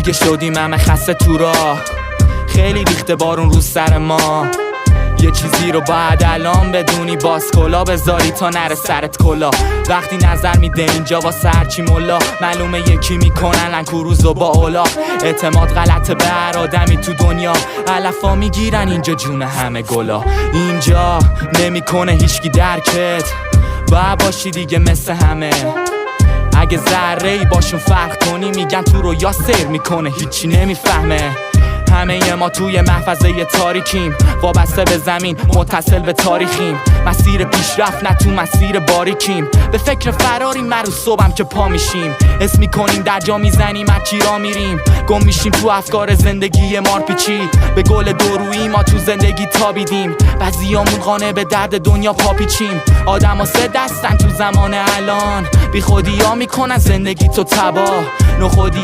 دیگه شدیم همه خسته تو راه، خیلی ریخته بارون رو سر ما. یه چیزی رو باید الان بدونی، باز کلا بذاری تا نره سرت کلا. وقتی نظر میده اینجا واسه هرچی ملا، معلومه یکی میکنن لنکوروز و با اولا. اعتماد غلطه به هر آدمی تو دنیا، علفا میگیرن اینجا جون همه گلا. اینجا نمیکنه هیچکی درکت، باید باشی دیگه مثل همه. اگه ذره‌ای باشون فرق کنی میگن تو رو یا سیر میکنه هیچی نمیفهمه. همه ما توی محفظه تاریکیم، وابسته به زمین متصل به تاریخیم. مسیر پیشرفت نه تو مسیر باریکیم، به فکر فراریم مرو صبحم که پا میشیم. اسم میکنیم در جا میزنیم از چی را میریم، گم میشیم تو افکار زندگی مارپیچی. به گل دورویی ما تو زندگی تابیدیم، بعضیامون قانع به درد دنیا پاپیچیم. آدم ها سه دستن تو زمان الان، بی خودی ها میکنن زندگی تو تباه. نخودی